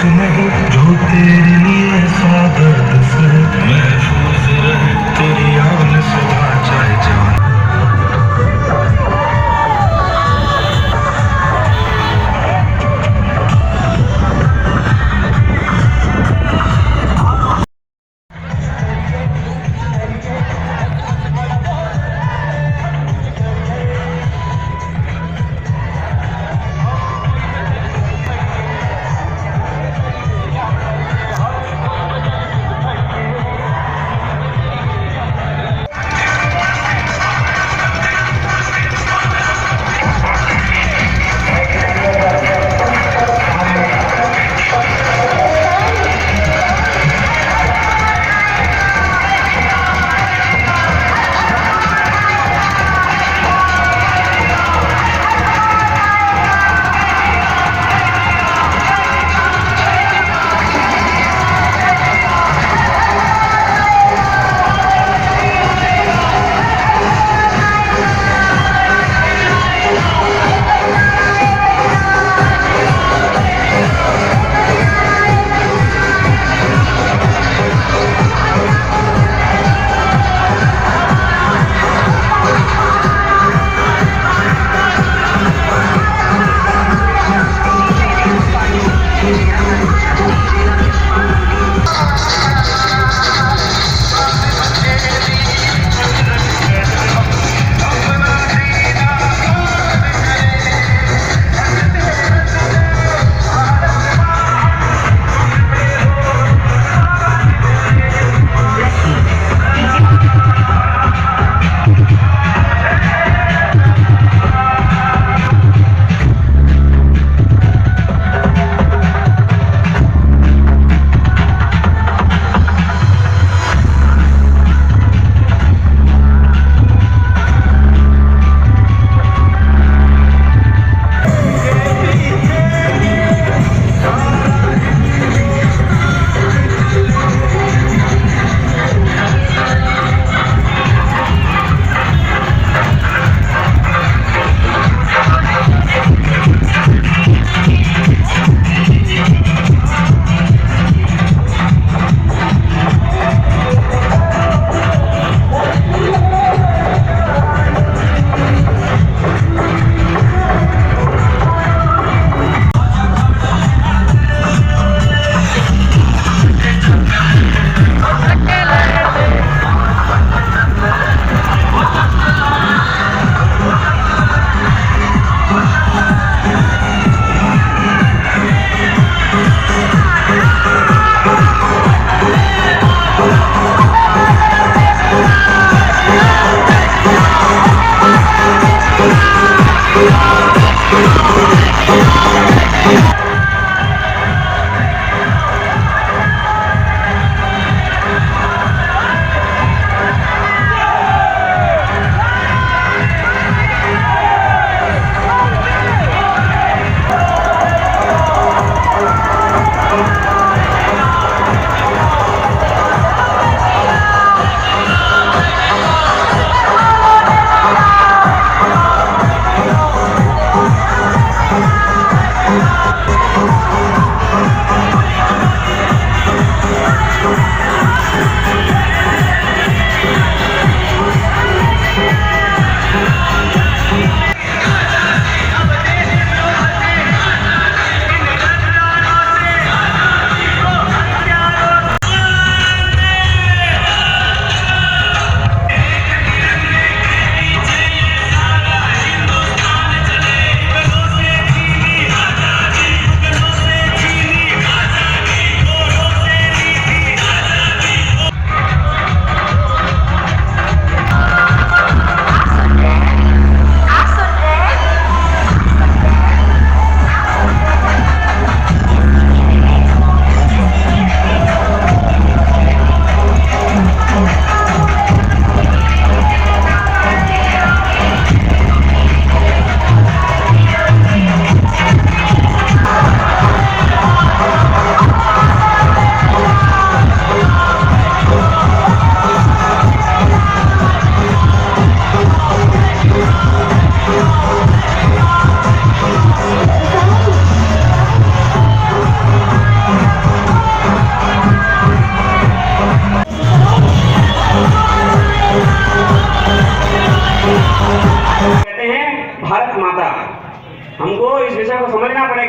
नहीं जो तेरे लिए ऐसा दर्द से महफूज रहे तेरी आन सुबह चाहे जान।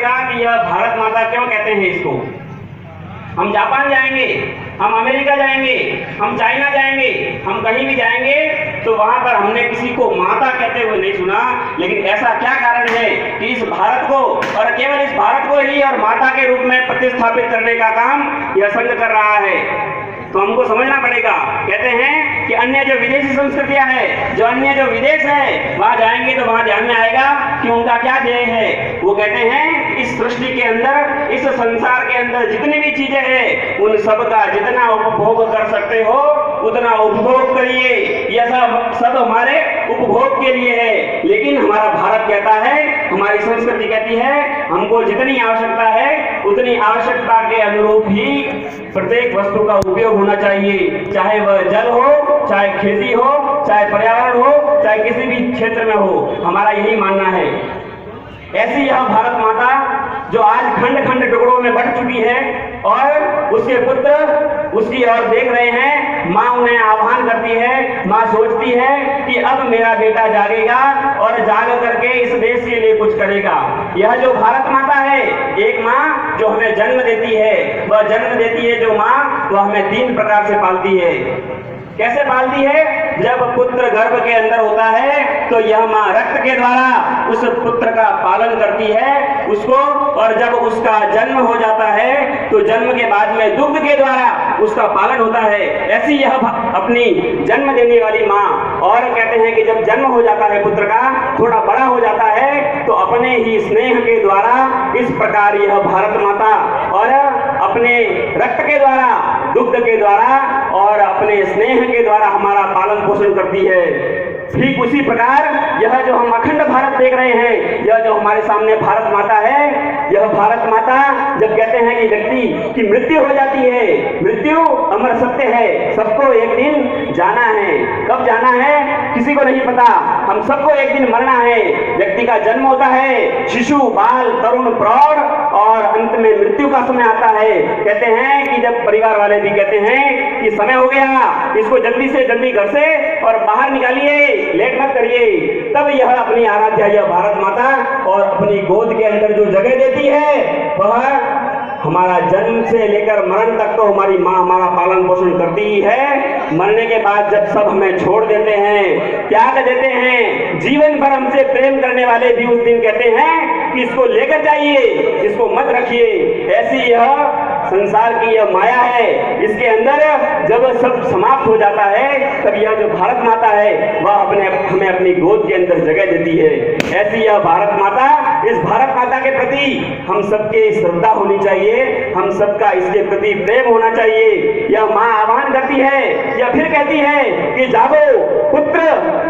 समझेगा कि यह भारत माता क्यों कहते हैं इसको। हम जापान जाएंगे, हम अमेरिका जाएंगे, हम चाइना जाएंगे, हम कहीं भी जाएंगे तो वहां पर हमने किसी को माता कहते हुए नहीं सुना। लेकिन ऐसा क्या कारण है कि इस भारत को, और केवल इस भारत को ही और माता के रूप में प्रतिस्थापित करने का काम यह संघ कर रहा है। तो हमको समझना पड़ेगा। कहते हैं कि अन्य जो विदेशी संस्कृतियां हैं, जो अन्य जो विदेश है, वहां जाएंगे तो वहां ध्यान में आएगा कि उनका क्या ध्येय है। वो कहते हैं इस सृष्टि के अंदर, इस संसार के अंदर जितनी भी चीजें हैं, उन सब का जितना उपभोग कर सकते हो उतना उपभोग करिए। यह सब हमारे उपभोग के लिए है। लेकिन हमारा भारत कहता है, हमारी संस्कृति कहती है, हमको जितनी आवश्यकता है उतनी आवश्यकता के अनुरूप ही प्रत्येक वस्तु का उपयोग होना चाहिए। चाहे वह जल हो, चाहे खेती हो, चाहे पर्यावरण हो, चाहे किसी भी क्षेत्र में हो, हमारा यही मानना है। ऐसी यह भारत माता जो आज खंड खंड टुकड़ों में बंट चुकी है और उसके पुत्र उसकी ओर देख रहे हैं। माँ उन्हें आह्वान करती है, माँ सोचती है कि अब मेरा बेटा जागेगा और जाग करके इस देश के लिए कुछ करेगा। यह जो भारत माता है, एक माँ जो हमें जन्म देती है, वह जन्म देती है जो माँ, वह हमें 3 प्रकार से पालती है। कैसे पालती है? जब पुत्र गर्भ के अंदर होता है तो यह माँ रक्त के द्वारा उस पुत्र का पालन करती है उसको, और जब उसका जन्म हो जाता है तो जन्म के बाद में दुग्ध के द्वारा उसका पालन होता है। ऐसी यह अपनी जन्म देने वाली माँ। और कहते हैं कि जब जन्म हो जाता है पुत्र का, थोड़ा बड़ा हो जाता है, तो अपने ही स्नेह के द्वारा इस प्रकार यह भारत माता और अपने रक्त के द्वारा, दुग्ध के द्वारा और अपने स्नेह के द्वारा हमारा पालन पोषण करती है। ठीक उसी प्रकार यह जो हम अखंड भारत देख रहे हैं, यह जो हमारे सामने भारत माता है, यह भारत माता जब कहते हैं कि व्यक्ति की मृत्यु हो जाती है, मृत्यु अमर सत्य है, सबको एक दिन जाना है। कब जाना है किसी को नहीं पता, हम सबको एक दिन मरना है। व्यक्ति का जन्म होता है, शिशु, बाल, तरुण, प्रौढ़, और अंत में मृत्यु का समय आता है। कहते हैं कि जब परिवार वाले भी कहते हैं कि समय हो गया, इसको जल्दी से जल्दी घर से और बाहर निकालिए, लेट मत करिए, तब यह अपनी आराध्या यह भारत माता और अपनी गोद के अंदर जो जगह देती है, वह हमारा जन्म से लेकर मरण तक तो हमारी माँ हमारा पालन पोषण करती ही है। मरने के बाद जब सब हमें छोड़ देते हैं, त्याग देते हैं, जीवन भर हमसे प्रेम करने वाले भी उस दिन कहते हैं कि इसको लेकर जाइए, इसको मत रखिए। ऐसी यह संसार की यह माया है। इसके अंदर जब सब समाप्त हो जाता है, तब यह जो भारत माता है वह हमें अपनी गोद के अंदर जगह देती है। ऐसी यह भारत माता, इस भारत माता के प्रति हम सबके श्रद्धा होनी चाहिए, हम सबका इसके प्रति प्रेम होना चाहिए। यह माँ आह्वान करती है, यह फिर कहती है कि जागो पुत्र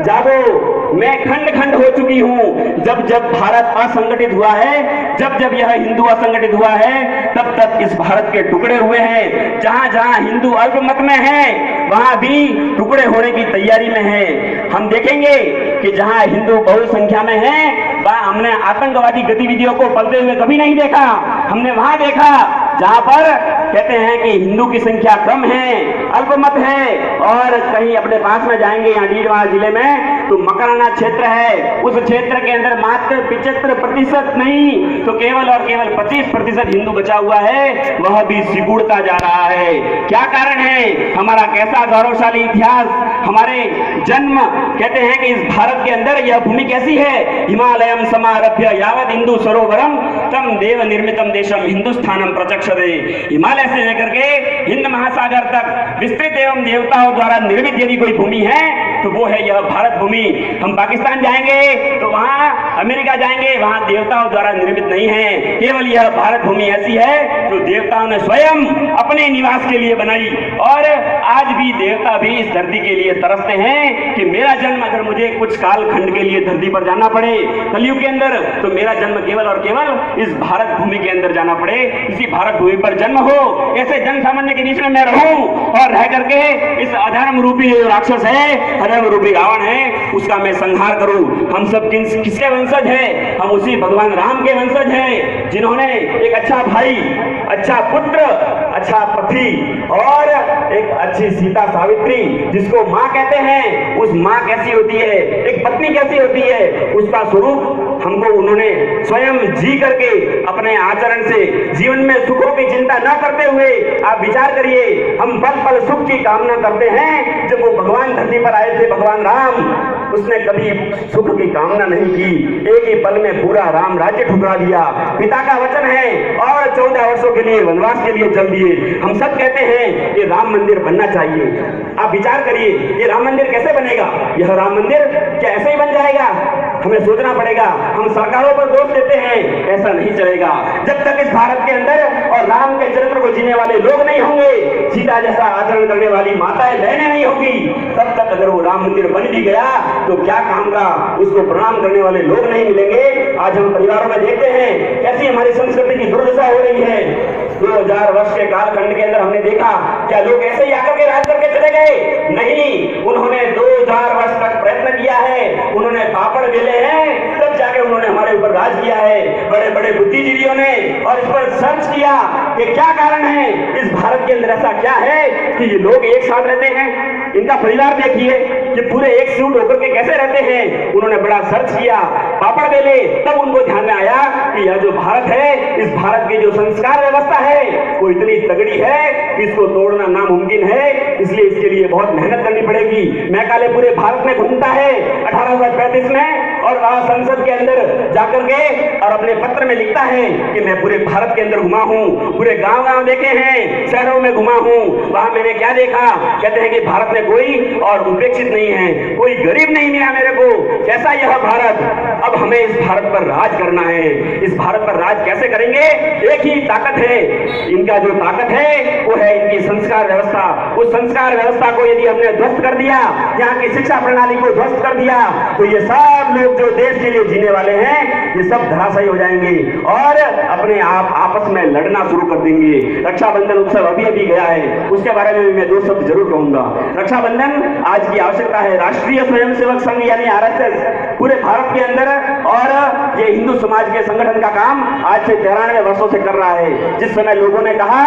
जागो, मैं खंड खंड हो चुकी हूँ। जब जब भारत असंगठित हुआ है, जब जब यह हिंदू असंगठित हुआ है, तब तक इस भारत के टुकड़े हुए हैं। जहां जहां हिंदू अल्पमत में है, वहां भी टुकड़े होने की तैयारी में है। हम देखेंगे कि जहां हिंदू बहुसंख्या में है, वहां हमने आतंकवादी गतिविधियों को पलते हुए कभी नहीं देखा। हमने वहां देखा जहां पर कहते हैं कि हिंदू की संख्या कम है, अल्पमत है। और कहीं अपने पास में जाएंगे, यहाँ डीडवाना जिले में तो मकराना क्षेत्र है, उस क्षेत्र के अंदर मात्र 75% नहीं तो केवल और केवल 25% हिंदू बचा हुआ है, वह भी सिकुड़ता जा रहा है। क्या कारण है? हमारा कैसा गौरवशाली इतिहास, हमारे जन्म। कहते हैं कि इस भारत के अंदर यह भूमि कैसी है? हिमालयम समारभ्य यावत हिंदू सरोवरम तम देव निर्मितम देशम हिंदुस्थानम प्रचक्षते। हिमालय से लेकर के हिंद महासागर तक विस्तृत एवं देवताओं द्वारा निर्मित यदि कोई भूमि है तो वो है यह भारत भूमि। हम पाकिस्तान जाएंगे तो वहां, अमेरिका जाएंगे, वहां देवताओं द्वारा निर्मित नहीं है। केवल यह भारत भूमि ऐसी है जो देवताओं ने स्वयं अपने निवास के लिए बनाई। और आज भी देवता भी इस धरती के लिए तरसते हैं कि मेरा जन्म अगर मुझे कुछ काल खंड के लिए धरती पर जाना पड़े कलयुग के अंदर, तो मेरा जन्म केवल और केवल इस भारत भूमि के अंदर जाना पड़े, इसी भारत भूमि पर जन्म हो, ऐसे जन सामान्य के बीच में मैं रहूं और रह करके इस अधर्म रूपी राक्षस है, अधर्म रूपी रावण है, उसका मैं संहार करूं। हम सब किसके वंशज हैं? हम उसी भगवान राम के वंशज हैं, जिन्होंने एक अच्छा भाई, अच्छा पुत्र, अच्छा पति और एक अच्छी सीता सावित्री, जिसको माँ कहते हैं, उस माँ कैसी होती है, एक पत्नी कैसी होती है, उसका स्वरूप हमको उन्होंने स्वयं जी करके अपने आचरण से जीवन में सुखों की चिंता न करते हुए, आप विचार करिए, हम पल पल सुख की कामना करते हैं। जब वो भगवान धरती पर आए थे, भगवान राम, उसने कभी सुख की कामना नहीं की। एक ही पल में पूरा राम राज्य ठुकरा दिया। पिता का वचन है और 14 वर्षों के लिए वनवास के लिए चल दिए। हम सब कहते हैं कि राम मंदिर बनना चाहिए। आप विचार करिए, ये राम मंदिर कैसे बनेगा? यह राम मंदिर क्या ऐसे ही बन जाएगा? हमें सोचना पड़ेगा। हम सरकारों पर दोष देते हैं, ऐसा नहीं चलेगा। जब तक इस भारत के अंदर और राम के चरित्र को जीने वाले लोग नहीं होंगे, सीता जैसा आचरण करने वाली माताएं बहनें नहीं होगी, तब तक अगर वो राम मंदिर बन भी गया तो क्या काम का, उसको प्रणाम करने वाले लोग नहीं मिलेंगे। आज हम परिवारों में देखते हैं कैसी हमारी संस्कृति की दुर्दशा हो रही है। 2000 वर्ष के कालखंड के अंदर हमने देखा, क्या लोग ऐसे ही आकर के राज करके चले गए? नहीं, उन्होंने 2000 वर्ष तक प्रयत्न किया है, उन्होंने पापड़ बेले हैं, तब जाके उन्होंने हमारे ऊपर राज किया है। बड़े बड़े बुद्धिजीवियों ने और इस पर सर्च किया कि क्या कारण है, इस भारत के अंदर ऐसा क्या है कि ये लोग एक साथ रहते हैं। इनका परिवार देखिए, ये पूरे एक सूट होकर के कैसे रहते हैं। उन्होंने बड़ा सर्च किया, पापड़ बेले, तब उनको ध्यान में आया कि यह जो भारत है, इस भारत की जो संस्कार व्यवस्था है वो इतनी तगड़ी है कि इसको तोड़ना नामुमकिन है। इसलिए इसके लिए बहुत मेहनत करनी पड़ेगी। मैकाले पूरे भारत में घूमता है 1835 में, और वहां संसद के अंदर जाकर के और अपने पत्र में लिखता है कि मैं पूरे भारत के अंदर घुमा हूं, पूरे गांव गांव देखे हैं, शहरों में घुमा हूं, वहां मैंने क्या देखा। कहते हैं कि भारत में कोई और उपेक्षित नहीं है, कोई गरीब नहीं मिला मेरे को। कैसा यह भारत? अब हमें इस भारत पर राज करना है। इस भारत पर राज कैसे करेंगे? एक ही ताकत है, इनका जो ताकत है वो है इनकी संस्कार व्यवस्था। उस संस्कार व्यवस्था को यदि हमने ध्वस्त कर दिया, यहाँ की शिक्षा प्रणाली को ध्वस्त कर दिया, तो ये सब लोग जो देश के लिए जीने वाले हैं, ये सब धराशायी हो जाएंगे और अपने आप आपस में लड़ना शुरू कर देंगे। रक्षाबंधन उत्सव अभी अभी गया है, उसके बारे में मैं 2 शब्द जरूर कहूंगा। रक्षाबंधन आज की आवश्यकता है। राष्ट्रीय स्वयंसेवक संघ यानी आरएसएस पूरे भारत के अंदर और ये हिंदू समाज के संगठन का काम आज से 93 वर्षों से कर रहा है। जिस समय लोगों ने कहा,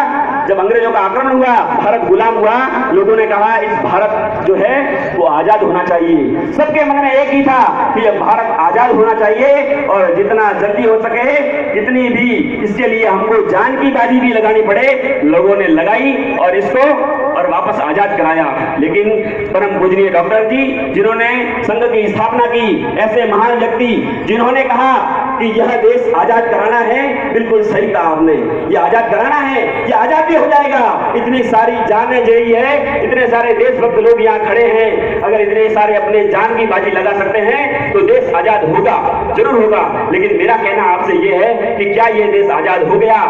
जब अंग्रेजों का आक्रमण हुआ, भारत गुलाम हुआ, लोगों ने कहा इस भारत जो है वो आजाद होना चाहिए। सबके मन में एक ही था कि यह भारत आजाद होना चाहिए और जितना जल्दी हो सके, जितनी भी इसके लिए हमको जान की बाजी भी लगानी पड़े, लोगों ने लगाई और इसको और वापस आजाद कराया। लेकिन परम पूजनीय डॉक्टर जी, जिन्होंने संघ की स्थापना की, ऐसे महान व्यक्ति जिन्होंने कहा कि यह देश आजाद कराना है, बिल्कुल सही कहा आपने। यह आजाद कराना है, यह आजाद भी हो जाएगा। इतनी सारी जानें जई है, इतने सारे देशभक्त लोग यहाँ खड़े हैं, अगर इतने सारे अपने जान की बाजी लगा सकते हैं तो देश आजाद होगा, जरूर होगा। लेकिन मेरा कहना आपसे यह है कि क्या यह देश आजाद हो गया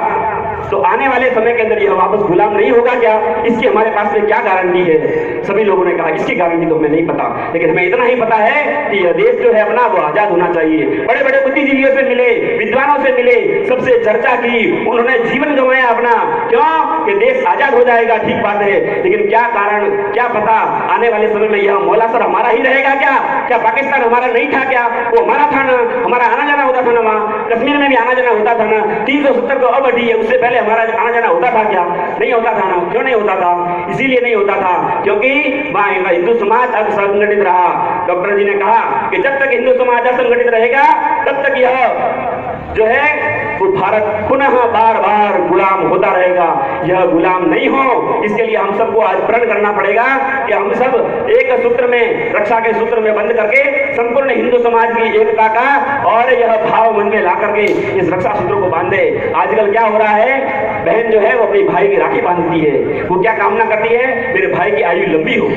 तो आने वाले समय के अंदर यह वापस गुलाम नहीं होगा क्या? इसकी हमारे पास में क्या गारंटी है? सभी लोगों ने कहा इसकी गारंटी तो हमें नहीं पता, लेकिन हमें इतना ही पता है कि यह देश जो है अपना वो आजाद होना चाहिए। बड़े बड़े बुद्धिजीवियों से मिले, विद्वानों से मिले, सबसे चर्चा की, उन्होंने जीवन गंवाया अपना। क्यों? कि देश आजाद हो जाएगा, ठीक बात है, लेकिन क्या कारण, क्या पता आने वाले समय में यह मौलासर हमारा ही रहेगा क्या? क्या पाकिस्तान हमारा नहीं था क्या? वो हमारा था ना, हमारा आना जाना होता था ना, वहां कश्मीर में भी आना जाना होता था ना। 370 को अब हटी है, उससे पहले हमारा आना जाना होता था क्या? नहीं होता था ना। क्यों नहीं होता था? इसीलिए नहीं होता था क्योंकि वहां हिंदू समाज असंगठित रहा। डॉक्टर जी ने कहा कि जब तक हिंदू समाज असंगठित रहेगा तब तक यह जो है वो भारत पुनः बार बार गुलाम होता रहेगा। यह गुलाम नहीं हो, इसके लिए हम सबको आज प्रण करना पड़ेगा कि हम सब एक सूत्र में, रक्षा के सूत्र में बंद करके संपूर्ण हिंदू समाज की एकता का और यह भाव मन में ला करके इस रक्षा सूत्र को बांधे। आजकल क्या हो रहा है, बहन जो है वो अपनी भाई की राखी बांधती है, वो क्या कामना करती है, मेरे भाई की आयु लंबी हो,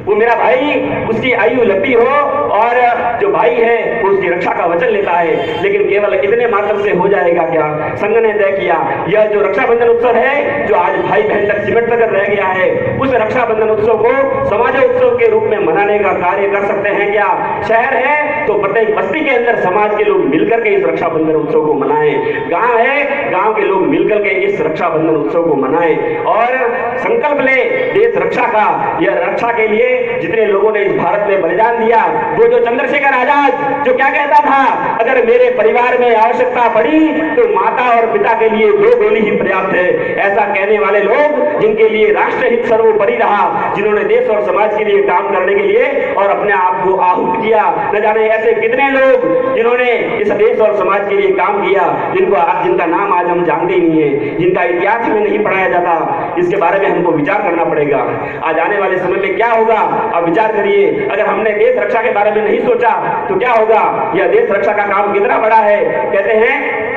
वो मेरा भाई उसकी आयु लंबी हो और जो भाई है वो उसकी रक्षा का वचन लेता है। लेकिन केवल इतने मात्र से हो जाएगा क्या? संघ ने तय किया यह जो रक्षाबंधन उत्सव है, जो आज भाई बहन तक सिमट कर रह गया है, उस रक्षाबंधन उत्सव को समाज उत्सव के रूप में मनाने का कार्य कर सकते हैं क्या? शहर है तो प्रत्येक बस्ती के अंदर समाज के लोग मिलकर के इस रक्षाबंधन उत्सव को मनाएं। गांव है, गांव के लोग मिलकर के इस रक्षाबंधन उत्सव को मनाएं और संकल्प ले देश रक्षा का। यह रक्षा के लिए जितने लोगों ने इस भारत में बलिदान दिया, वो जो चंद्रशेखर आजाद जो क्या कहता था, अगर मेरे परिवार में आवश्यकता पड़ी तो माता और पिता के लिए 2 गोली ही पर्याप्त है। ऐसा कहने वाले लोग जिनके लिए राष्ट्र हित सर्वोपरि रहा, जिन्होंने देश और समाज के लिए काम करने के लिए और अपने आप को आहूत किया। न जाने ऐसे कितने लोग जिन्होंने इस देश और समाज के लिए काम किया, जिनका नाम आज हम जानते ही नहीं है, जिनका इतिहास में नहीं पढ़ाया जाता। इसके बारे में हमको विचार करना पड़ेगा। आज आने वाले समय में क्या होगा, अब विचार करिए। अगर हमने देश रक्षा के बारे में नहीं सोचा तो क्या होगा? यह देश रक्षा का काम कितना बड़ा है। कहते हैं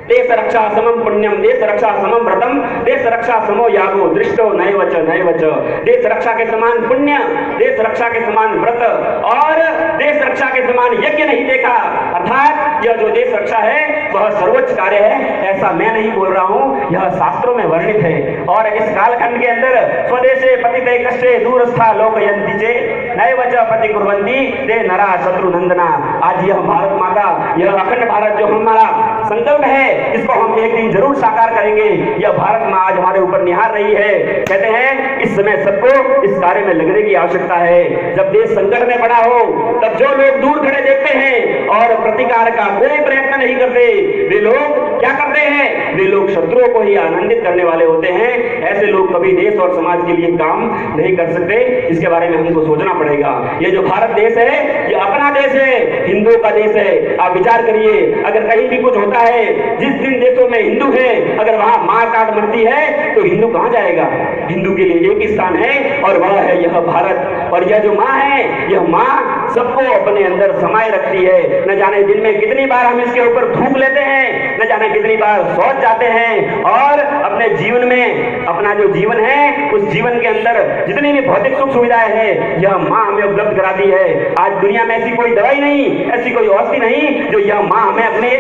देश रक्षा समम पुण्यम, देश रक्षा समम व्रतम, देश रक्षा समो यागो दृष्टो नैवच नैवच। देश रक्षा के समान पुण्य, देश रक्षा के समान व्रत और देश रक्षा के समान यज्ञ नहीं देखा। अर्थात यह जो देश रक्षा है वह सर्वोच्च कार्य है। ऐसा मैं नहीं बोल रहा हूं, यह शास्त्रों में वर्णित है। और इस कालखंड के अंदर स्वदेशे पतिते कष्टे दूरस्था लोकयन्ति चे नैवच पति कुर्वन्ति ते नरा शत्रु नंदना। आज यह भारत माता, यह अखंड भारत जो हमारा संकल्प है, इसको हम एक दिन जरूर साकार करेंगे। यह भारत मां आज हमारे ऊपर निहार रही है। कहते हैं इस समय सबको इस कार्य में लगने की आवश्यकता है। जब देश संकट में पड़ा हो तब जो लोग दूर खड़े देखते हैं और प्रतिकार का कोई प्रयत्न नहीं करते, वे लोग क्या करते हैं? वे लोग शत्रुओं को ही आनंदित करने वाले होते हैं। ऐसे लोग कभी देश और समाज के लिए काम नहीं कर सकते। इसके बारे में हमको सोचना पड़ेगा। ये जो भारत देश है ये अपना देश है, हिंदुओं का देश है। आप विचार करिए, अगर कहीं भी कुछ होता है, जिस जिन देशों में हिंदू है, अगर वहां मां काट मरती है तो हिंदू कहां जाएगा? हिंदू के लिए एक ही स्थान है और वह है यह भारत। और यह जो मां है, यह मां सबको अपने अंदर समाये रखती है। न जाने दिन में कितनी बार हम इसके ऊपर थूक लेते हैं, न जाने कितनी बार सोच जाते हैं और अपने जीवन में अपना जो जीवन है उस जीवन के अंदर जितनी भी भौतिक सुख सुविधाएं हैं यह मां हमें उपलब्ध कराती है। आज दुनिया में ऐसी कोई दवाई नहीं, ऐसी कोई औषधि नहीं जो यह मां हमें अपने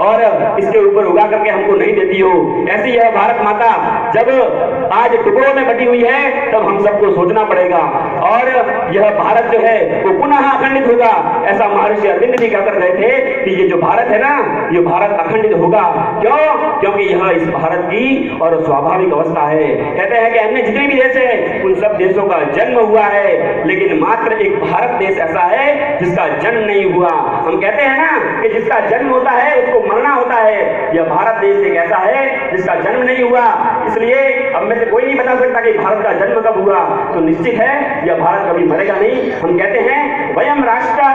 और इसके ऊपर उगा करके हमको नहीं देती हो। ऐसी यह भारत माता जब आज टुकड़ों में बटी हुई है तब हम सबको सोचना पड़ेगा। और यह भारत जो है वो पुनः अखंडित होगा। ऐसा महर्षि अरविंद जी कहकर गए थे कि ये जो भारत है ना, ये भारत अखंडित होगा। क्यों? क्योंकि यह इस भारत की और स्वाभाविक अवस्था है। कहते हैं कि अन्य जितने भी देश है उन सब देशों का जन्म हुआ है, लेकिन मात्र एक भारत देश ऐसा है जिसका जन्म नहीं हुआ। हम कहते हैं ना कि जिसका जन्म होता है उसको मरना होता है। यह भारत देश एक ऐसा है जिसका जन्म नहीं हुआ। इसलिए अब में से कोई नहीं बता सकता कि भारत का जन्म कब हुआ। तो निश्चित है यह भारत कभी मरेगा नहीं। हम कहते हैं वयम राष्ट्र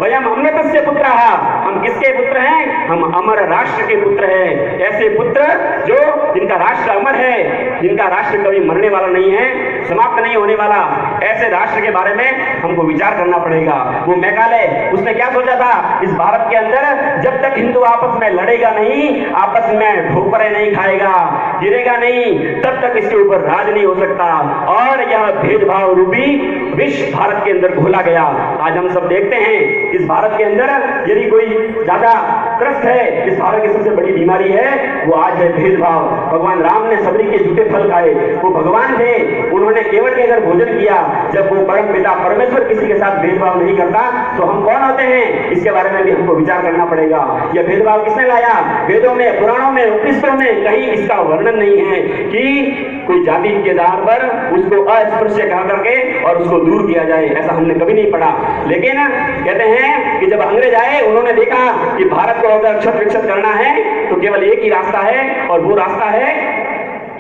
वयम अमृतस्य पुत्रः, हम किसके पुत्र हैं? हम अमर राष्ट्र के पुत्र हैं। ऐसे पुत्र जो जिनका राष्ट्र अमर है, जिनका राष्ट्र कभी मरने वाला नहीं है, समाप्त नहीं होने वाला, ऐसे राष्ट्र के बारे में हमको विचार करना पड़ेगा। वो मैकाले उसने क्या सोचा था? इस भारत के अंदर जब तक हिंदू आपस में लड़ेगा नहीं, आपस में ठोकरें नहीं खाएगा, गिरेगा नहीं, तब तक इसके ऊपर राज नहीं हो सकता। और यह भेदभाव रूपी विष भारत के अंदर घोला गया। आज हम सब देखते हैं इस भारत के अंदर यदि कोई ज्यादा त्रस्त है, इस भारत की सबसे बड़ी बीमारी है वो आज है भेदभाव। भगवान राम ने सबरी के झूठे फल खाए, वो भगवान थे, उन्होंने केवट के घर भोजन किया। जब वो परम पिता परमेश्वर किसी के साथ भेदभाव नहीं करता तो हम कौन होते हैं? इसके बारे में भी हमको विचार करना पड़ेगा। यह भेदभाव किसने लाया? वेदों में, पुराणों में, उपनिषदों में कहीं इसका वर्णन नहीं है कि कोई जाति के आधार पर उसको अस्पृश्य कहा करके और उसको दूर किया जाए। ऐसा हमने कभी नहीं पढ़ा। लेकिन कहते हैं कि जब अंग्रेज आए उन्होंने देखा कि भारत को अगर क्षत विक्षत करना है तो केवल एक ही रास्ता है और वो रास्ता है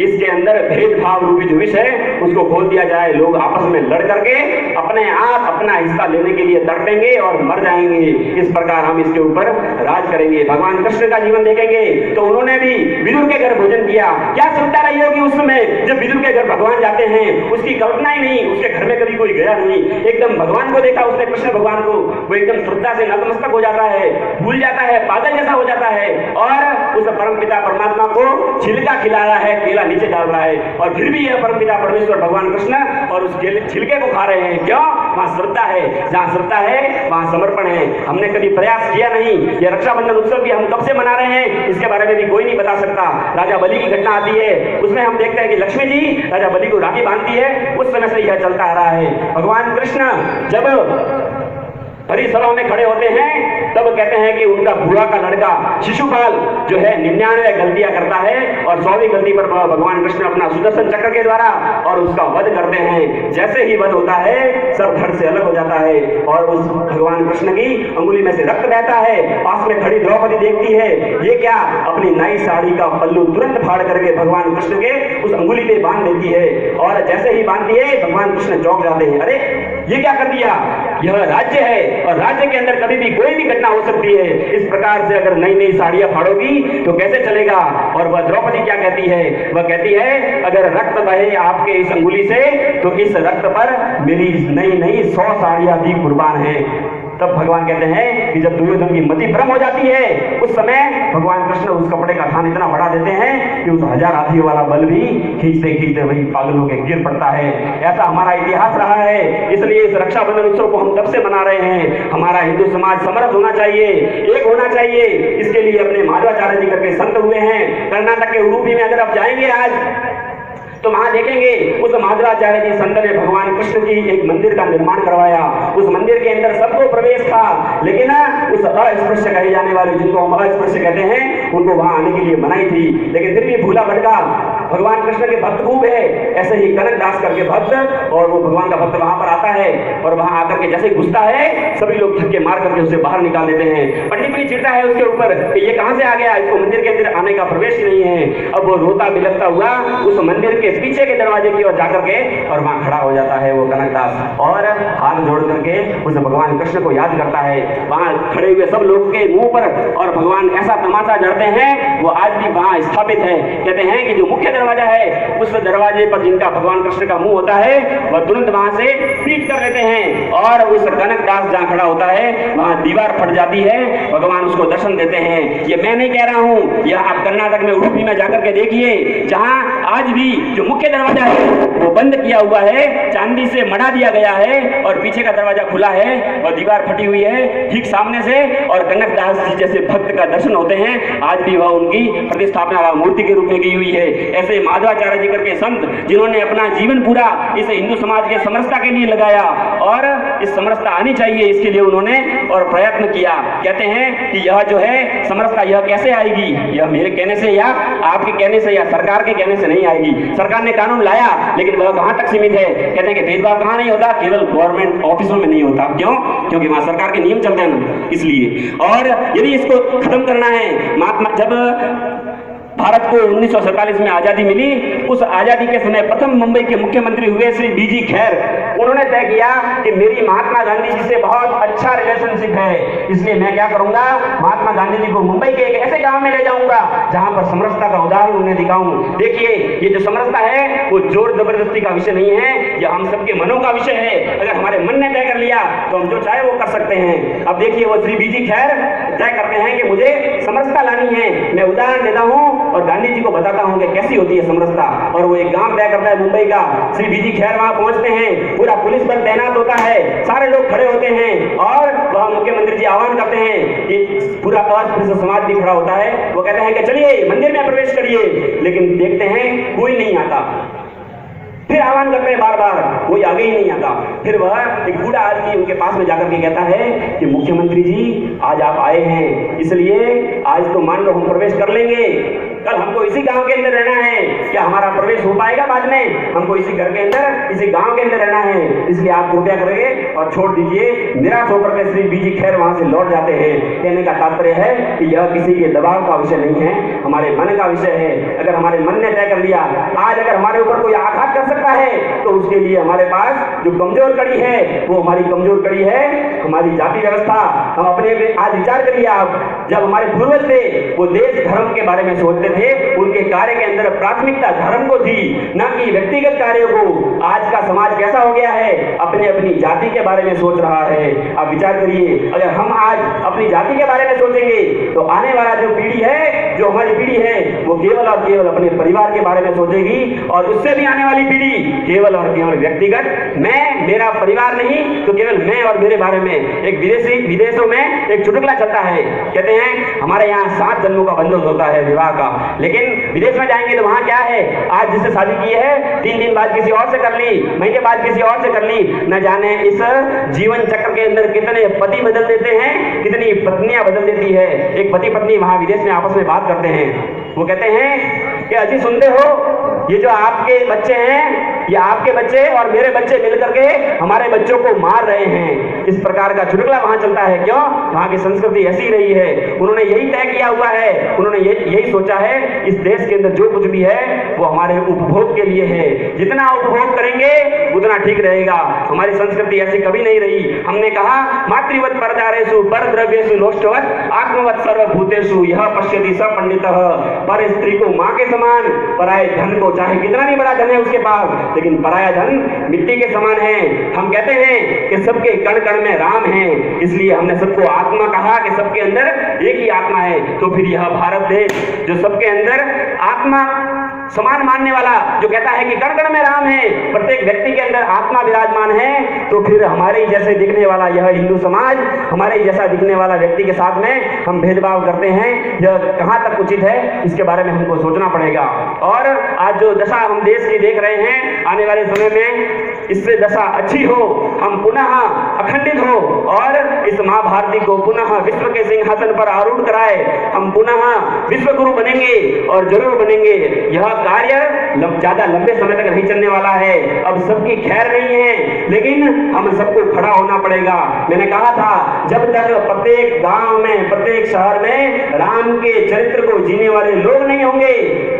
इसके अंदर भेदभाव रूपी जो विष है उसको खोल दिया जाए। लोग आपस में लड़ करके अपने आप अपना हिस्सा लेने के लिए तड़पेंगे और मर जाएंगे। इस प्रकार हम इसके ऊपर राज करेंगे। भगवान कृष्ण का जीवन देखेंगे तो उन्होंने भी विदुर के घर भोजन किया। क्या सुविधा रही होगी उस समय जब विदुर के घर भगवान जाते हैं? उसकी कल्पना ही नहीं, उसके घर में कभी कोई गया नहीं। एकदम भगवान को देखा उसने, कृष्ण भगवान को, वो एकदम श्रद्धा से नतमस्तक हो जाता है, भूल जाता है, पागल जैसा हो जाता है और उस परम पिता परमात्मा को छिलका खिला रहा है, केला नीचे डाल रहा है और फिर भी यह परमपिता परमेश्वर भगवान कृष्ण और उस छिलके को खा रहे हैं। क्यों? वहां श्रद्धा है। जहां श्रद्धा है वहां समर्पण है। हमने कभी प्रयास किया नहीं। यह रक्षाबंधन उत्सव भी हम कब से मना रहे हैं इसके बारे में भी कोई नहीं बता सकता। राजा बलि की घटना आती है, उसमें हम देखते हैं कि लक्ष्मी जी राजा बलि को राखी बांधती है। उस समय से यह चलता आ रहा है। भगवान कृष्ण जब परिसरों में खड़े होते हैं तब कहते हैं कि उनका बुआ का लड़का शिशुपाल जो है 99 गलतियां करता है और 100वीं गलती पर भगवान कृष्ण अपना सुदर्शन चक्र के द्वारा और उसका वध करते हैं। जैसे ही वध होता है सर धड़ से अलग हो जाता है और उस भगवान कृष्ण की अंगुली में से रक्त बहता है। पास में खड़ी द्रौपदी देखती है, ये क्या? अपनी नई साड़ी का पल्लू तुरंत फाड़ करके भगवान कृष्ण के उस अंगुली पे बांध देती है, और जैसे ही बांधती है भगवान कृष्ण चौंक जाते हैं, अरे ये क्या कर दिया, यह राज्य है और राज्य के अंदर कभी भी कोई भी घटना हो सकती है, इस प्रकार से अगर नई नई साड़ियां फाड़ोगी तो कैसे चलेगा। और वह द्रौपदी क्या कहती है, वह कहती है अगर रक्त बहे आपके इस अंगुली से तो इस रक्त पर मेरी नई नई 100 साड़ियां भी कुर्बान है। तब भगवान कहते हैं कि जब दुर्योधन की मति भ्रम हो जाती है, उस समय भगवान कृष्ण उस कपड़े का थान इतना बढ़ा देते हैं कि उस 1000 हाथियों वाला बल भी खींचते खींचते वही पागल होकर गिर पड़ता है। ऐसा हमारा इतिहास रहा है, इसलिए इस रक्षाबंधन उत्सव को हम तब से मना रहे हैं। हमारा हिंदू समाज समरस होना चाहिए, एक होना चाहिए, इसके लिए अपने माधवाचार्य जी करके संत हुए हैं। कर्नाटक के उडुपी में अगर आप जाएंगे आज तो वहां देखेंगे उस माधवाचार्य जी संत ने भगवान कृष्ण की एक मंदिर का निर्माण करवाया। उस मंदिर के अंदर सबको प्रवेश था, लेकिन उस अस्पृश्य कहे जाने वाले, जिनको हम अस्पृश्य कहते हैं, उनको वहां आने के लिए मनाही थी। लेकिन फिर भी भूला भटका भगवान कृष्ण के भक्त खूब है, ऐसे ही कनक दास करके भक्त, और वो भगवान का भक्त वहां पर आता है और वहां आकर के जैसे घुसता है सभी लोग धक्के मार करके उसे बाहर निकाल देते हैं। पंडित भी चिढ़ता है उसके ऊपर कि ये कहां से आ गया, इसको मंदिर के अंदर आने का प्रवेश ही नहीं है। अब वो रोता बिलखता हुआ उस मंदिर के पीछे के दरवाजे की ओर जाकर के और वहां खड़ा हो जाता है वो कनकदास, और हाथ जोड़ करके उस भगवान कृष्ण को याद करता है। वहां खड़े हुए सब लोगों के मुंह पर और भगवान ऐसा तमाशा जड़ते हैं, वो आज भी वहां स्थापित है। कहते हैं कि जो मुख्य दरवाजा है उस दरवाजे पर जिनका भगवान कृष्ण का मुंह होता है वह तुरंत वहां से पीट कर लेते हैं, और उस कनकदास जहां खड़ा होता है वहां दीवार फट जाती है, भगवान उसको दर्शन देते हैं। ये मैं नहीं कह रहा हूं, यह आप कर्नाटक में उडुपी में जाकर के देखिए, जहां आज भी जो मुख्य दरवाजा है वो बंद किया हुआ है, चांदी से मढ़ा दिया गया है, और पीछे का दरवाजा खुला है और दीवार फटी हुई है ठीक सामने से, और कनकदास जी जैसे भक्त का दर्शन होते हैं। आज भी वह उनकी प्रतिस्थापना मूर्ति के रूप में की हुई है। ऐसे माधवाचार्य जी करके संत जिन्होंने अपना जीवन पूरा इस हिंदू समाज के समरसता के लिए लगाया, और इस समरसता आनी चाहिए इसके लिए उन्होंने और प्रयत्न किया। कहते हैं कि यह जो है समरसता यह कैसे आएगी, यह मेरे कहने से या आपके कहने से या सरकार के कहने से नहीं आएगी। सरकार ने कानून लाया लेकिन वह कहां तक सीमित है। कहते हैं कि भेदभाव कहां नहीं होता, केवल गवर्नमेंट ऑफिसों में नहीं होता। क्यों? क्योंकि वहां सरकार के नियम चलते हैं ना, इसलिए। और यदि इसको खत्म करना है, महात्मा जब भारत को 1947 में आजादी मिली, उस आजादी के समय प्रथम मुंबई के मुख्यमंत्री हुए श्री बीजी खैर, उन्होंने तय किया कि मेरी महात्मा गांधी जी से बहुत अच्छा रिलेशनशिप है, इसलिए मैं क्या करूंगा, महात्मा गांधी जी को मुंबई के एक ऐसे गांव में ले जाऊंगा जहां पर समरसता का उदाहरण उन्हें दिखाऊं। देखिए ये जो समरसता है वो जोर जबरदस्ती का विषय नहीं है, यह हम सबके मनों का विषय है। अगर हमारे मन ने तय कर लिया तो हम जो चाहे वो कर सकते हैं। अब देखिए वो श्री बीजी खैर तय करते हैं कि मुझे समरसता लानी है। मैं उदाहरण देता हूं और गांधी जी को बताता हूं कि कैसी होती है समरसता। और वो एक गांव तय करता है मुंबई का। श्री बीजी खैर वहां पहुंचते हैं, पूरा पुलिस बल तैनात होता है, सारे लोग खड़े होते हैं, और वह मुख्यमंत्री जी आह्वान करते हैं कि पूरा अस्पृश्य समाज भी खड़ा होता है। वो कहते हैं कि चलिए मंदिर में प्रवेश करिए, लेकिन देखते हैं कोई नहीं आता। फिर आह्वान करते हैं बार बार, कोई आगे ही नहीं आता। फिर वह एक बूढ़ा आदमी उनके पास में जाकर के कहता है कि मुख्यमंत्री जी आज आप आए हैं, इसलिए आज तो मान लो हम प्रवेश कर लेंगे, कल हमको इसी गांव के अंदर रहना है। क्या हमारा प्रवेश हो पाएगा बाद में? हमको इसी घर के अंदर, इसी गांव के अंदर रहना है, इसलिए आप कृपया करेंगे और छोड़ दीजिए। निराश होकर के श्री बीजी खैर वहां से लौट जाते हैं। कहने का तात्पर्य है कि यह किसी के दबाव का विषय नहीं है, हमारे मन का विषय है। अगर हमारे मन ने तय कर लिया, आज अगर हमारे ऊपर कोई आघात कर सकता है तो उसके लिए हमारे पास जो कमजोर कड़ी है वो हमारी कमजोर कड़ी है हमारी जाति व्यवस्था। हम अपने आज विचार करिए, आप जब हमारे पूर्वज थे वो देश धर्म के बारे में सोचते थे, उनके कार्य के अंदर प्राथमिकता धर्म को थी, न कि व्यक्तिगत कार्यों को। आज का समाज कैसा हो गया है, अपने अपनी जाति के बारे में सोच रहा है। आप विचार करिए, अगर हम आज अपनी जाति के बारे में सोचेंगे तो आने वाला जो पीढ़ी है, जो हमारी पीढ़ी है, वो केवल और केवल अपने परिवार के बारे में सोचेगी, और उससे भी आने वाली पीढ़ी केवल और केवल व्यक्तिगत, मैं, मेरा परिवार नहीं तो केवल मैं और मेरे बारे में। एक विदेशों में एक चुटकुला चलता है, कहते हैं हमारे यहाँ 7 जन्मों का बंधन होता है विवाह का, लेकिन विदेश में जाएंगे तो वहां क्या है, आज जिससे शादी की है 3 दिन बाद किसी और से कर ली, महीने बाद किसी और से कर ली। न जाने इस जीवन चक्र के अंदर कितने पति बदल देते हैं, कितनी पत्नियां बदल देती है। एक पति पत्नी वहां विदेश में आपस में बात करते हैं, वो कहते हैं कि अजी सुनते हो, ये जो आपके बच्चे हैं, ये आपके बच्चे और मेरे बच्चे मिलकर के हमारे बच्चों को मार रहे हैं। इस प्रकार का चुटकुला वहां चलता है। क्यों? वहां की संस्कृति ऐसी रही है। उन्होंने यही तय किया हुआ है, उन्होंने यही सोचा है, इस देश के अंदर जो कुछ भी है वो हमारे उपभोग के लिए है। जितना उपभोग करेंगे उतना ठीक रहेगा। हमारी संस्कृति ऐसी कभी नहीं रही। हमने कहा मातृवत परदारेषु परद्रव्येषु लोष्टवत आत्मवत सर्वभूतेषु यह पश्यति स पंडितः। पर स्त्री को मां के समान, पराये धन को चाहे कितना भी बड़ा धन है उसके पास, लेकिन पराया धन मिट्टी के समान है। हम कहते हैं कि सबके कण कण में राम है, इसलिए हमने सबको आत्मा कहा कि सबके अंदर एक ही आत्मा है। तो फिर यह भारत देश जो सबके अंदर आत्मा समान मानने वाला, जो कहता है कि कण कण में राम है, प्रत्येक व्यक्ति के अंदर आत्मा विराजमान है, तो फिर हमारे जैसे दिखने वाला यह हिंदू समाज, हमारे जैसा दिखने वाला व्यक्ति के साथ में हम भेदभाव करते हैं, यह कहां तक उचित है, इसके बारे में हमको सोचना पड़ेगा। और आज जो दशा हम देश की देख रहे हैं, आने वाले समय में इससे दशा अच्छी हो, हम पुनः अखंडित हो और इस मां भारती को पुनः विश्व के सिंहासन पर आरूढ़ कराए, हम पुनः विश्व गुरु बनेंगे और जरूर बनेंगे। यह कार्य ज्यादा लंबे समय तक नहीं चलने वाला है। अब सबकी खैर नहीं है, लेकिन हम सबको खड़ा होना पड़ेगा। मैंने कहा था, जब तक प्रत्येक गांव में, प्रत्येक शहर में राम के चरित्र को जीने वाले लोग नहीं होंगे,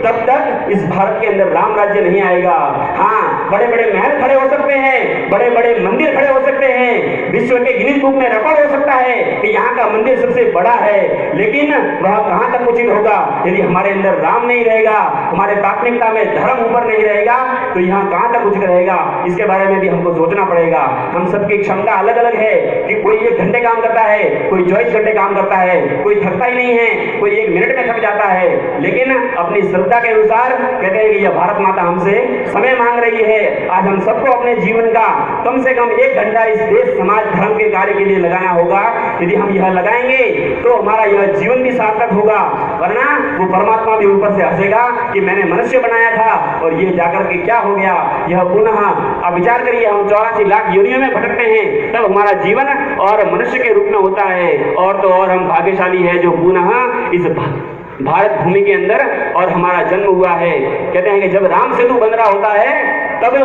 तब तक इस भारत के अंदर राम राज्य नहीं आएगा। हाँ, बड़े बड़े महल खड़े हो सकते हैं, बड़े बड़े मंदिर खड़े हो सकते हैं, विश्व के गिनीज बुक में रिकॉर्ड हो सकता है कि यहाँ का मंदिर सबसे बड़ा है, लेकिन वह कहां तक उचित होगा यदि हमारे अंदर राम नहीं रहेगा, हमारे प्राथमिकता में धर्म ऊपर नहीं रहेगा, तो यहाँ कहां तक उचित रहेगा। इसके बारे में भी हमको सोचना पड़ेगा। हम सबकी क्षमता अलग अलग है कि कोई 1 घंटे काम करता है, कोई 24 घंटे काम करता है, कोई थकता ही नहीं है, कोई 1 मिनट में थक जाता है, लेकिन अपनी श्रद्धा के अनुसार कहते हैं कि यह भारत माता हमसे समय मांग रही है। आज हम सबको अपने जीवन का कम से कम 1 घंटा इस देश समाज धर्म के कार्य के लिए लगाना होगा। यदि हम यह लगाएंगे तो हमारा यह जीवन भी सार्थक होगा, वरना वो परमात्मा भी ऊपर से हंसेगा कि मैंने मनुष्य बनाया था और ये जाकर के क्या हो गया। यह पुनः अब विचार करिए, हम 84 लाख योनियों में भटकते हैं, तब हमारा जीवन और मनुष्य के रूप में होता है। और तो और हम भाग्यशाली है जो पुनः इस भारत भूमि के अंदर और हमारा जन्म हुआ है। कहते हैं कि जब राम सेतु बन रहा होता है, तब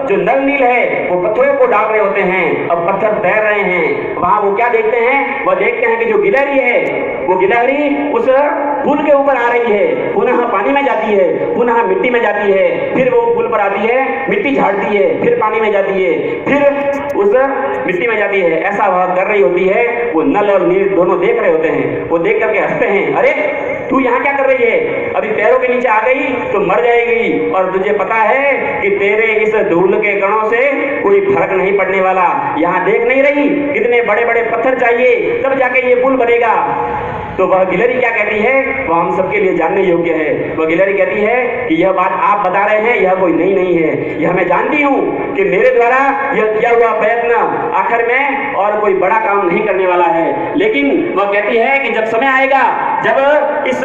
जो नल नील है वो पत्थरों को डाल रहे होते हैं, अब पत्थर तैर रहे हैं। वहां वो क्या देखते हैं? वह देखते हैं कि जो गिलहरी है, वो गिलहरी उस पुल के ऊपर आ रही है, पुनः पानी में जाती है, पुनः मिट्टी में जाती है, फिर वो पुल पर आती है, मिट्टी झाड़ती है, फिर पानी में जाती है, फिर उस मिट्टी में जाती है। ऐसा वह कर रही होती है। वो नल और नील दोनों देख रहे होते हैं, वो देख करके हंसते हैं, अरे तू यहाँ क्या कर रही है? अभी पैरों के नीचे आ गई तो मर जाएगी, और तुझे पता है कि तेरे इस धूल के कणों से कोई फर्क नहीं पड़ने वाला। यहाँ देख नहीं रही कितने बड़े बड़े पत्थर चाहिए तब जाके ये पुल बनेगा। तो वह गिलहरी क्या कहती है, वह हम सबके लिए जानने योग्य है। वह गिलहरी कहती है कि यह बात आप बता रहे हैं, यह कोई नई नहीं है, यह मैं जानती हूँ कि मेरे द्वारा यह किया हुआ प्रयत्न आखिर में और कोई बड़ा काम नहीं करने वाला है। लेकिन वह कहती है कि जब समय आएगा, जब इस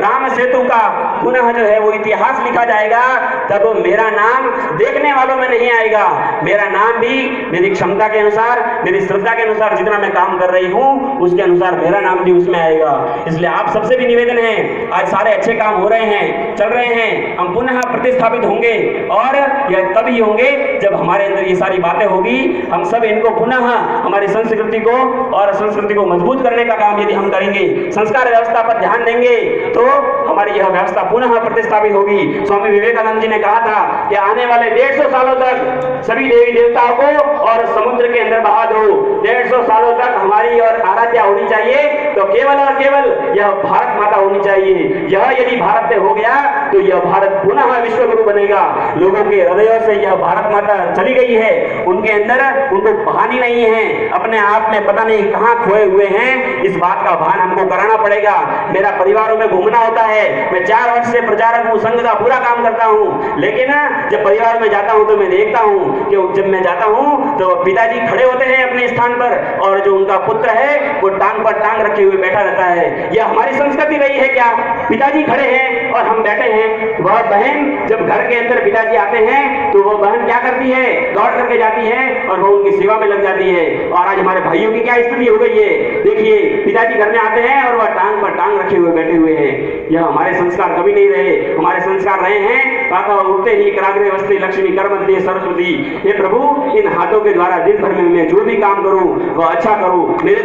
राम सेतु का पुनः जो है वो इतिहास लिखा जाएगा, तब मेरा नाम देखने वालों में नहीं आएगा। मेरा नाम भी मेरी क्षमता के अनुसार, मेरी श्रद्धा के अनुसार, जितना मैं काम कर रही हूँ उसके अनुसार मेरा नाम भी उसमें आएगा। इसलिए आप सबसे भी निवेदन है, आज सारे अच्छे काम हो रहे हैं, चल रहे हैं, हम पुनः प्रतिस्थापित होंगे और यह तभी होंगे जब हमारे अंदर ये सारी बातें होगी। हम सब इनको पुनः हमारी संस्कृति को और संस्कृति को मजबूत करने का काम यदि हम करेंगे, संस्कार व्यवस्था पर ध्यान देंगे, तो हमारी यह व्यवस्था पुनः प्रतिस्थापित होगी। स्वामी विवेकानंद जी ने कहा था कि आने वाले 150 सालों तक सभी देवी देवताओं को और समुद्र के अंदर बहा दो। 150 सालों तक हमारी और आराध्या होनी चाहिए, तो केवल और केवल यह भारत माता होनी चाहिए। यह यदि भारत में हो गया तो यह भारत पुनः विश्व गुरु बनेगा। लोगों के हृदयों से यह भारत माता चली गई है, उनके अंदर उनको बहानी नहीं है, अपने आप में पता नहीं कहां खोए हुए हैं। इस बात का भान हमको कराना पड़ेगा। मेरा परिवारों में घूमना होता है, मैं 4 वर्ष से प्रचारक हूँ, संघ का पूरा काम करता हूँ, लेकिन जब परिवार में जाता हूँ तो मैं देखता हूँ कि जब मैं जाता हूँ तो पिताजी खड़े होते हैं अपने स्थान पर और जो उनका पुत्र है वो टांग पर टांग रखे हुए बैठा रहता है। यह हमारी संस्कृति रही है क्या? पिताजी खड़े हैं और हम बैठे हैं। वह बहन जब घर के अंदर पिताजी आते हैं तो वो बहन क्या करती है, दौड़ करके जाती है और वो उनकी सेवा में लग जाती है। और आज हमारे भाइयों की क्या स्थिति हो गई है, देखिए पिताजी घर में आते हैं और वह टांग पर टांग रखे हुए बैठे हुए हैं। यह हमारे संस्कार कभी नहीं रहे। हमारे संस्कार रहे हैं काका उठते ही कराग्रे वस्ते लक्ष्मी कर मध्य सरस्वती। हे प्रभु, इन हाथों के द्वारा दिन भर में मैं जो भी काम करूं वह अच्छा करूं। मेरे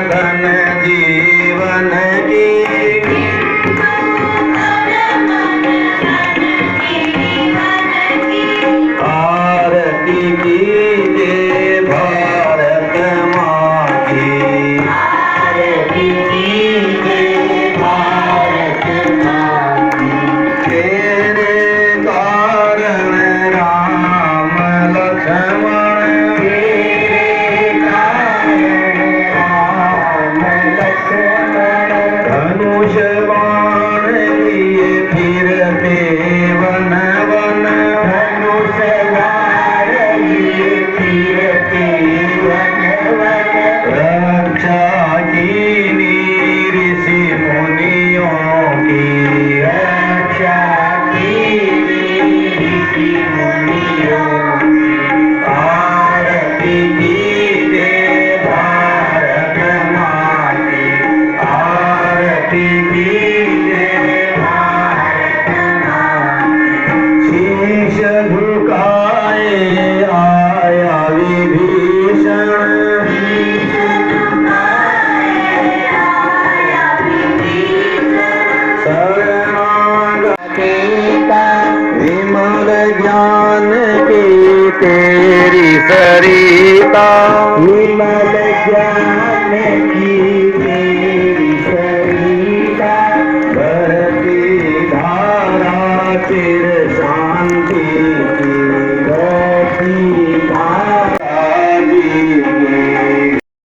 धन जीवन की आरती कीजिए भारत माँ की, आरती कीजिए भारत माँ की। तेरे कारण राम लक्ष्मण, तेरे कारण राम लक्ष्मण धनुष बाण लिए फिरते वन वन, धनुष बाण लिए फिरते वन वन। रक्षा की ऋषि मुनियों की, रक्षा की ऋषि मुनियों की। आरती कीजिए भारत माँ की, आरती कीजिए भारत माँ की। शीश झुकाए आया विभीषण, शीश झुकाए आया विभीषण। शरणागति का विमल ज्ञान की तेरी सरिता,